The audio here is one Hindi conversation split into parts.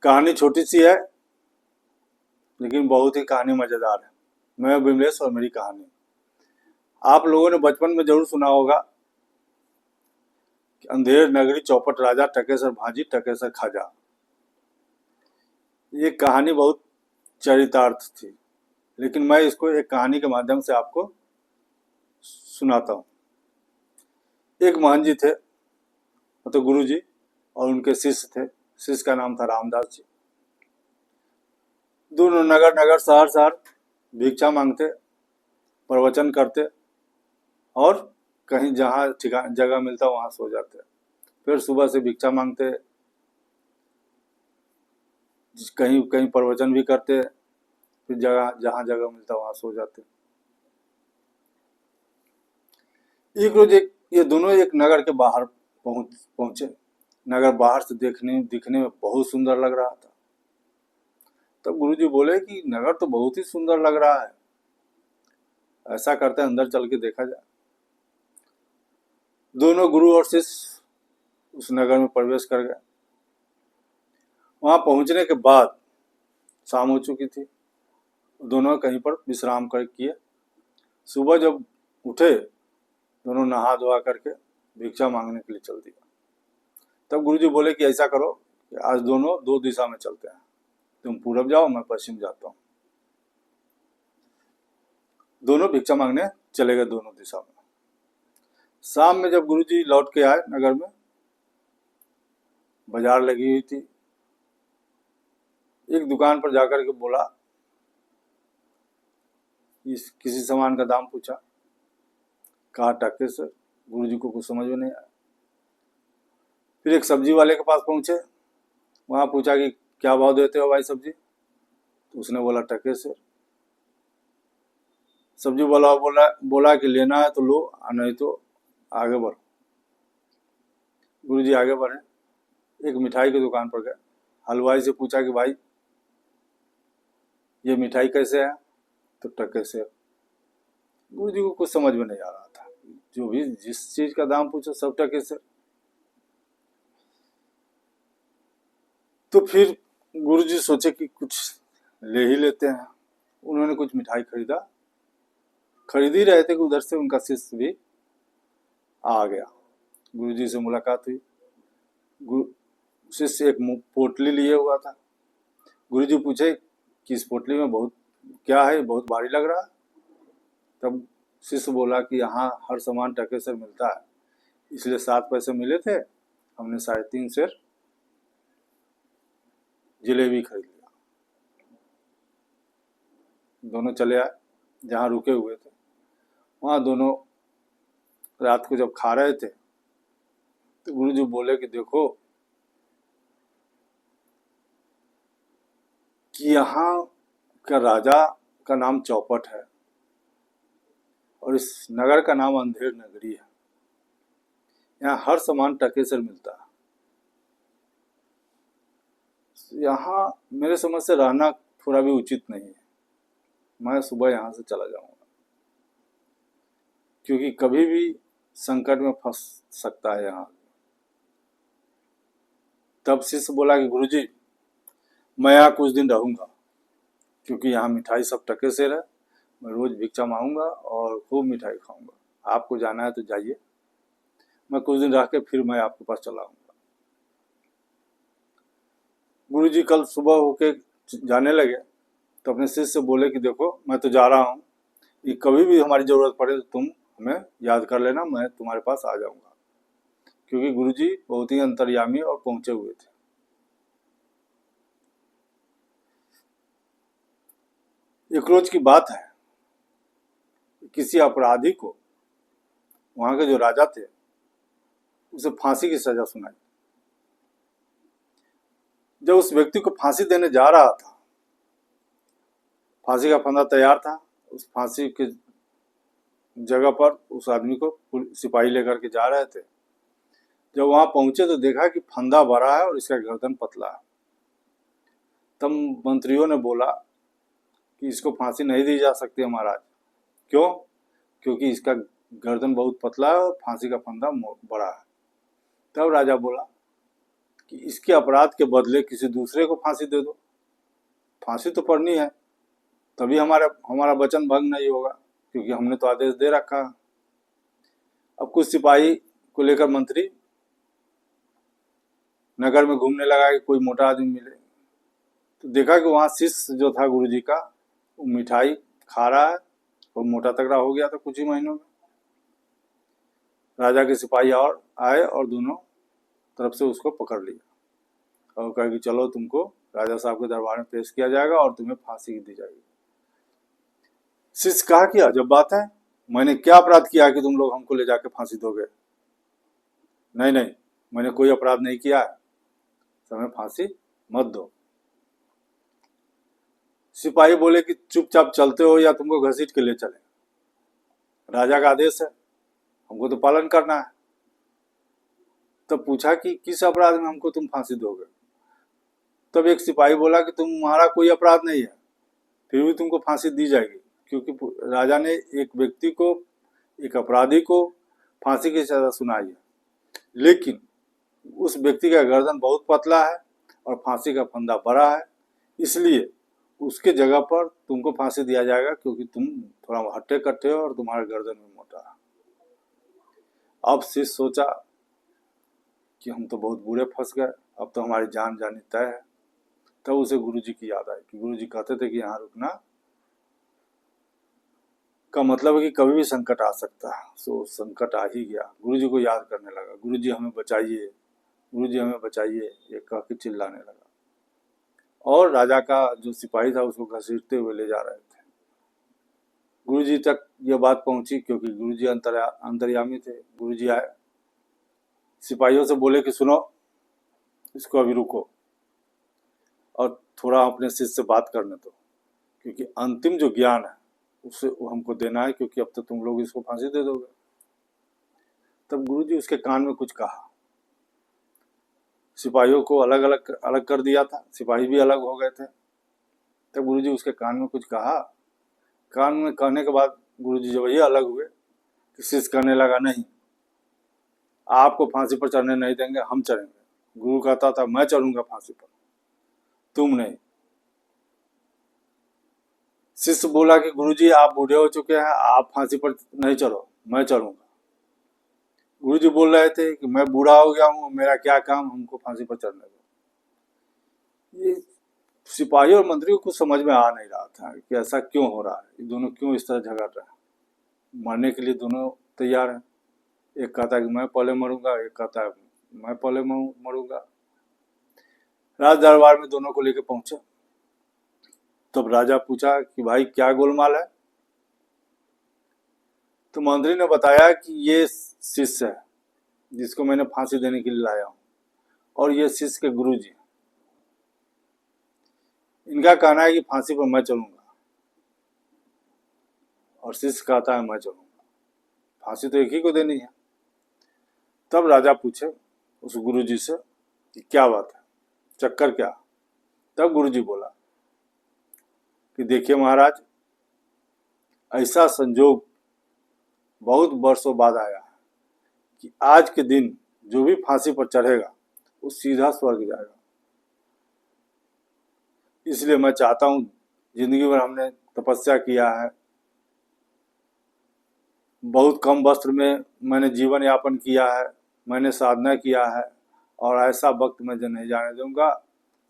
कहानी छोटी सी है लेकिन बहुत ही कहानी मजेदार है। मैं विमलेश और मेरी कहानी। आप लोगों ने बचपन में जरूर सुना होगा कि अंधेर नगरी चौपट राजा, टकेसर भांजी टकेसर खाजा। ये कहानी बहुत चरितार्थ थी, लेकिन मैं इसको एक कहानी के माध्यम से आपको सुनाता हूँ। एक महंत जी थे, मतलब गुरु जी, और उनके शिष्य थे। शिष्य का नाम था रामदास जी। दोनों नगर नगर शहर शहर भिक्षा मांगते, प्रवचन करते और कहीं जहाँ ठिकाना जगह मिलता वहां सो जाते। फिर सुबह से भिक्षा मांगते, कहीं कहीं प्रवचन भी करते, फिर जहाँ जगह मिलता वहां सो जाते। एक रोज ये दोनों एक नगर के बाहर पहुंचे। नगर बाहर से दिखने में बहुत सुंदर लग रहा था। तब गुरुजी बोले कि नगर तो बहुत ही सुंदर लग रहा है, ऐसा करते अंदर चल के देखा जाए। दोनों गुरु और शिष्य उस नगर में प्रवेश कर गए। वहां पहुंचने के बाद शाम हो चुकी थी। दोनों कहीं पर विश्राम कर किए। सुबह जब उठे, दोनों नहा धोआ करके भिक्षा मांगने के लिए चल दिया। तब गुरुजी बोले कि ऐसा करो कि आज दोनों दो दिशा में चलते हैं, तुम पूरब जाओ, मैं पश्चिम जाता हूँ। दोनों भिक्षा मांगने चले गए दोनों दिशा में। शाम में जब गुरुजी लौट के आए नगर में, बाजार लगी हुई थी। एक दुकान पर जाकर के बोला, किसी सामान का दाम पूछा, कहा टके से। गुरुजी को कुछ समझ में नहीं आया। फिर एक सब्जी वाले के पास पहुंचे, वहां पूछा कि क्या भाव देते हो भाई सब्जी? तो उसने बोला टके से। सब्जी वाला बोला कि लेना है तो लो, नहीं तो आगे बढ़ो। गुरुजी आगे बढ़े, एक मिठाई की दुकान पर गए। हलवाई से पूछा कि भाई ये मिठाई कैसे है? तो टके से। गुरुजी को कुछ समझ में नहीं आ रहा था। जो भी जिस चीज का दाम पूछो सब टके से। तो फिर गुरुजी सोचे कि कुछ ले ही लेते हैं। उन्होंने कुछ मिठाई खरीद ही रहे थे कि उधर से उनका शिष्य भी आ गया। गुरुजी से मुलाकात हुई। शिष्य एक पोटली लिए हुआ था। गुरुजी पूछे कि इस पोटली में बहुत क्या है, बहुत भारी लग रहा है। तब शिष्य बोला कि यहाँ हर सामान टके से मिलता है, इसलिए 7 पैसे मिले थे, हमने 3.5 सेर जलेबी खरीद लिया। दोनों चले आए जहाँ रुके हुए थे। वहाँ दोनों रात को जब खा रहे थे तो गुरुजी बोले कि देखो कि यहाँ का राजा का नाम चौपट है और इस नगर का नाम अंधेर नगरी है। यहाँ हर सामान टके से मिलता है। यहाँ मेरे समझ से रहना थोड़ा भी उचित नहीं है। मैं सुबह यहाँ से चला जाऊंगा, क्योंकि कभी भी संकट में फंस सकता है यहाँ। तब शिष्य बोला कि गुरुजी मैं यहाँ कुछ दिन रहूंगा, क्योंकि यहाँ मिठाई सब टके से है। मैं रोज भिक्षा मांगूंगा और खूब मिठाई खाऊंगा। आपको जाना है तो जाइए, मैं कुछ दिन रह के फिर मैं आपके पास चला आऊंगा। गुरुजी कल सुबह होके जाने लगे तो अपने शिष्य से बोले कि देखो मैं तो जा रहा हूँ, ये कभी भी हमारी जरूरत पड़े तो तुम हमें याद कर लेना, मैं तुम्हारे पास आ जाऊंगा। क्योंकि गुरुजी बहुत ही अंतर्यामी और पहुंचे हुए थे। एक रोज की बात है, किसी अपराधी को वहां के जो राजा थे उसे फांसी की सजा सुनाई। जब उस व्यक्ति को फांसी देने जा रहा था, फांसी का फंदा तैयार था, उस फांसी के जगह पर उस आदमी को सिपाही लेकर के जा रहे थे। जब वहां पहुंचे तो देखा कि फंदा बड़ा है और इसका गर्दन पतला है। तब मंत्रियों ने बोला कि इसको फांसी नहीं दी जा सकती है महाराज। क्यों? क्योंकि इसका गर्दन बहुत पतला है और फांसी का फंदा बड़ा है। तब राजा बोला कि इसके अपराध के बदले किसी दूसरे को फांसी दे दो। फांसी तो पड़नी है, तभी हमारा वचन भंग नहीं होगा, क्योंकि हमने तो आदेश दे रखा। अब कुछ सिपाही को लेकर मंत्री नगर में घूमने लगा कि कोई मोटा आदमी मिले, तो देखा कि वहां शिष्य जो था गुरुजी का, वो मिठाई खा रहा है और मोटा तगड़ा हो गया था कुछ ही महीनों में। राजा के सिपाही और आए और दोनों तरफ से उसको पकड़ लिया और कहा कि चलो तुमको राजा साहब के दरबार में पेश किया जाएगा और तुम्हें फांसी दी जाएगी। शिष्य कहा कि अजब बात है, मैंने क्या अपराध किया कि तुम लोग हमको ले जाके फांसी दोगे? नहीं नहीं, मैंने कोई अपराध नहीं किया है, तुम्हें फांसी मत दो। सिपाही बोले कि चुपचाप चलते हो या तुमको घसीट के ले चले? राजा का आदेश है, हमको तो पालन करना है। तब पूछा कि किस अपराध में हमको तुम फांसी दोगे? तब एक सिपाही बोला कि तुम्हारा कोई अपराध नहीं है, फिर भी तुमको फांसी दी जाएगी, क्योंकि राजा ने एक व्यक्ति को, एक अपराधी को फांसी की सजा सुनाई है, लेकिन उस व्यक्ति का गर्दन बहुत पतला है और फांसी का फंदा बड़ा है, इसलिए उसके जगह पर तुमको फांसी दिया जाएगा, क्योंकि तुम थोड़ा हट्टे कट्टे हो और तुम्हारा गर्दन भी मोटा है। अब शिष्य सोचा कि हम तो बहुत बुरे फंस गए, अब तो हमारी जान जानी तय है। तब उसे गुरुजी की याद आई कि गुरुजी कहते थे कि यहाँ रुकना का मतलब है कि कभी भी संकट आ सकता है। सो संकट आ ही गया। गुरुजी को याद करने लगा, गुरुजी हमें बचाइए, गुरुजी हमें बचाइए, ये कह के चिल्लाने लगा। और राजा का जो सिपाही था उसको घसीटते हुए ले जा रहे थे। गुरुजी तक ये बात पहुंची, क्योंकि गुरुजी अंतर्यामी थे। गुरुजी आए, सिपाहियों से बोले कि सुनो, इसको अभी रुको और थोड़ा अपने शिष्य से बात करने दो, क्योंकि अंतिम जो ज्ञान है उसे हमको देना है, क्योंकि अब तो तुम लोग इसको फांसी दे दोगे। तब गुरुजी उसके कान में कुछ कहा। सिपाहियों को अलग कर दिया था, सिपाही भी अलग हो गए थे। तब गुरुजी उसके कान में कुछ कहा। कान में कहने के बाद गुरुजी जब ये अलग हुए, तो शिष्य कहने लगा, नहीं, आपको फांसी पर चढ़ने नहीं देंगे, हम चढ़ेंगे। गुरु कहता था मैं चढ़ूंगा फांसी पर, तुम नहीं। शिष्य बोला कि गुरुजी आप बूढ़े हो चुके हैं, आप फांसी पर नहीं चढ़ो, मैं चढ़ूंगा। गुरुजी बोल रहे थे कि मैं बूढ़ा हो गया हूँ, मेरा क्या काम, हमको फांसी पर चढ़ने दो। ये सिपाही और मंत्री को कुछ समझ में आ नहीं रहा था कि ऐसा क्यों हो रहा है, ये दोनों क्यों इस तरह झगड़ रहे हैं। मरने के लिए दोनों तैयार हैं। एक कहता है कि मैं पहले मरूंगा, एक कहता है मैं पहले मरूंगा। राज दरबार में दोनों को लेकर पहुंचे। तब राजा पूछा कि भाई क्या गोलमाल है? तो मंत्री ने बताया कि ये शिष्य है जिसको मैंने फांसी देने के लिए लाया हूं, और ये शिष्य के गुरुजी। इनका कहना है कि फांसी पर मैं चलूंगा, और शिष्य कहता है मैं चलूंगा। फांसी तो एक ही को देनी है। तब राजा पूछे उस गुरुजी से कि क्या बात है, चक्कर क्या? तब गुरुजी बोला कि देखिए महाराज, ऐसा संजोग बहुत वर्षों बाद आया है कि आज के दिन जो भी फांसी पर चढ़ेगा वो सीधा स्वर्ग जाएगा। इसलिए मैं चाहता हूं, जिंदगी भर हमने तपस्या किया है, बहुत कम वस्त्र में मैंने जीवन यापन किया है, मैंने साधना किया है, और ऐसा वक्त मैं जो नहीं जाने दूंगा,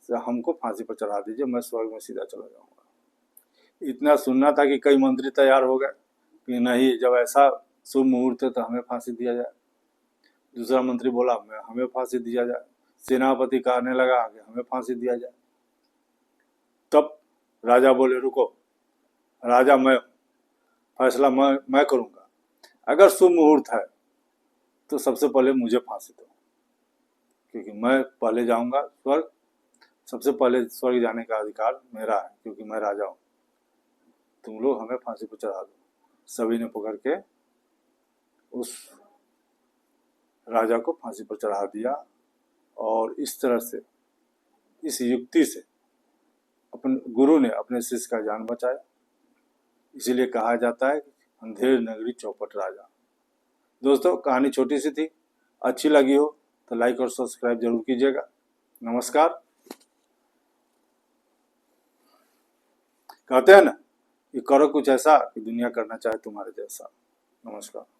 हमको फांसी पर चढ़ा दीजिए, मैं स्वर्ग में सीधा चला जाऊंगा। इतना सुनना था कि कई मंत्री तैयार हो गए कि नहीं, जब ऐसा शुभ मुहूर्त है तो हमें फांसी दिया जाए। दूसरा मंत्री बोला हमें फांसी दिया जाए। सेनापति कहने लगा कि हमें फांसी दिया जाए। तब राजा बोले रुको, राजा मैं फैसला मैं करूंगा, अगर शुभ मुहूर्त है तो सबसे पहले मुझे फांसी दो, क्योंकि मैं पहले जाऊंगा स्वर्ग, सबसे पहले स्वर्ग जाने का अधिकार मेरा है, क्योंकि मैं राजा हूं। तुम लोग हमें फांसी पर चढ़ा दो। सभी ने पकड़ के उस राजा को फांसी पर चढ़ा दिया, और इस तरह से, इस युक्ति से अपने गुरु ने अपने शिष्य का जान बचाया। इसीलिए कहा जाता है अंधेर नगरी चौपट राजा। दोस्तों, कहानी छोटी सी थी, अच्छी लगी हो तो लाइक और सब्सक्राइब जरूर कीजिएगा। नमस्कार। कहते हैं ना कि करो कुछ ऐसा कि दुनिया करना चाहे तुम्हारे जैसा। नमस्कार।